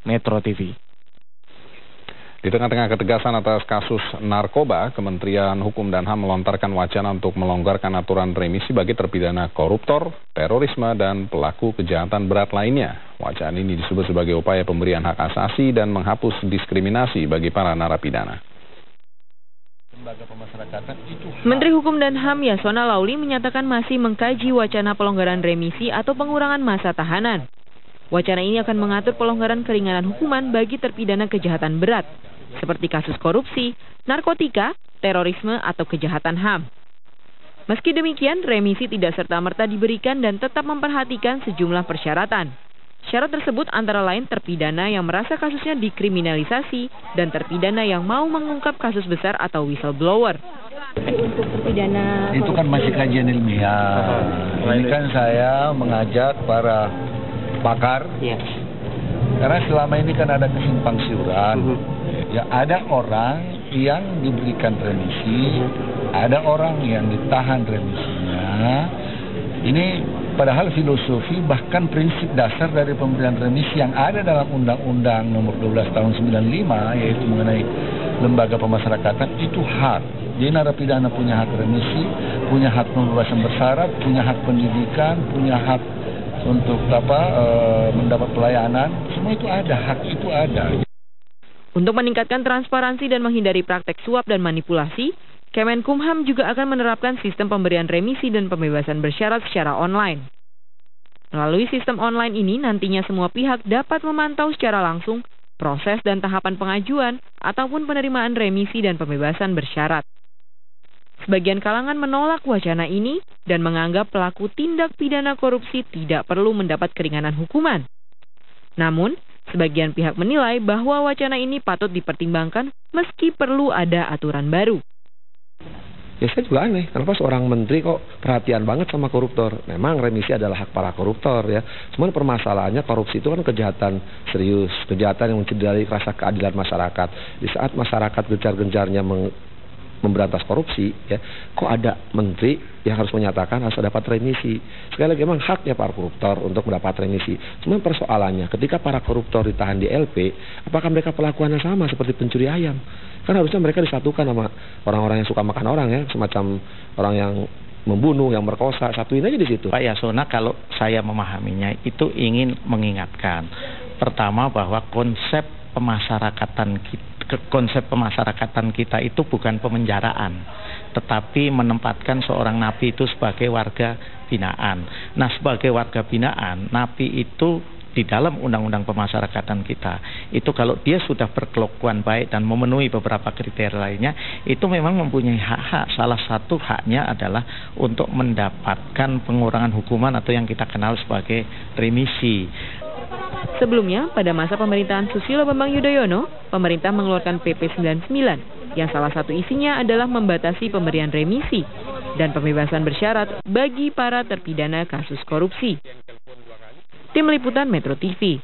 Metro TV. Di tengah-tengah ketegasan atas kasus narkoba, Kementerian Hukum dan HAM melontarkan wacana untuk melonggarkan aturan remisi bagi terpidana koruptor, terorisme, dan pelaku kejahatan berat lainnya. Wacana ini disebut sebagai upaya pemberian hak asasi dan menghapus diskriminasi bagi para narapidana. Menteri Hukum dan HAM Yasona Lauli menyatakan masih mengkaji wacana pelonggaran remisi atau pengurangan masa tahanan. Wacana ini akan mengatur pelonggaran keringanan hukuman bagi terpidana kejahatan berat, seperti kasus korupsi, narkotika, terorisme, atau kejahatan HAM. Meski demikian, remisi tidak serta-merta diberikan dan tetap memperhatikan sejumlah persyaratan. Syarat tersebut antara lain terpidana yang merasa kasusnya dikriminalisasi dan terpidana yang mau mengungkap kasus besar atau whistleblower. Untuk terpidana itu kan masih kajian ilmiah. Ini kan saya mengajak para pakar. Ya. Karena selama ini kan ada kesimpang siuran. Ya, ada orang yang diberikan remisi, ada orang yang ditahan remisinya. Ini padahal filosofi bahkan prinsip dasar dari pemberian remisi yang ada dalam Undang-Undang Nomor 12 Tahun 95, yaitu mengenai lembaga pemasyarakatan, itu hak. Jadi narapidana punya hak remisi, punya hak pembebasan bersyarat, punya hak pendidikan, punya hak untuk mendapat pelayanan. Semua itu ada, hak itu ada. Untuk meningkatkan transparansi dan menghindari praktek suap dan manipulasi, Kemenkumham juga akan menerapkan sistem pemberian remisi dan pembebasan bersyarat secara online. Melalui sistem online ini, nantinya semua pihak dapat memantau secara langsung proses dan tahapan pengajuan ataupun penerimaan remisi dan pembebasan bersyarat. Sebagian kalangan menolak wacana ini dan menganggap pelaku tindak pidana korupsi tidak perlu mendapat keringanan hukuman. Namun, sebagian pihak menilai bahwa wacana ini patut dipertimbangkan meski perlu ada aturan baru. Ya saya juga aneh, kenapa seorang menteri kok perhatian banget sama koruptor? Memang remisi adalah hak para koruptor ya. Cuman permasalahannya korupsi itu kan kejahatan serius, kejahatan yang mencederai rasa keadilan masyarakat. Di saat masyarakat gencar-gencarnya memberantas korupsi, ya, kok ada menteri yang harus menyatakan harus dapat remisi. Sekali lagi memang haknya para koruptor untuk mendapat remisi. Cuman persoalannya ketika para koruptor ditahan di LP, apakah mereka perlakuannya sama seperti pencuri ayam? Kan harusnya mereka disatukan sama orang-orang yang suka makan orang ya, semacam orang yang membunuh, yang merkosa, satuin aja di situ. Pak Yasona, kalau saya memahaminya itu ingin mengingatkan pertama bahwa konsep pemasyarakatan kita itu bukan pemenjaraan, tetapi menempatkan seorang napi itu sebagai warga binaan. Nah, sebagai warga binaan, napi itu di dalam undang-undang pemasyarakatan kita, itu kalau dia sudah berkelakuan baik dan memenuhi beberapa kriteria lainnya, itu memang mempunyai hak-hak. Salah satu haknya adalah untuk mendapatkan pengurangan hukuman atau yang kita kenal sebagai remisi. Sebelumnya, pada masa pemerintahan Susilo Bambang Yudhoyono, pemerintah mengeluarkan PP 99 yang salah satu isinya adalah membatasi pemberian remisi dan pembebasan bersyarat bagi para terpidana kasus korupsi. Tim Liputan Metro TV.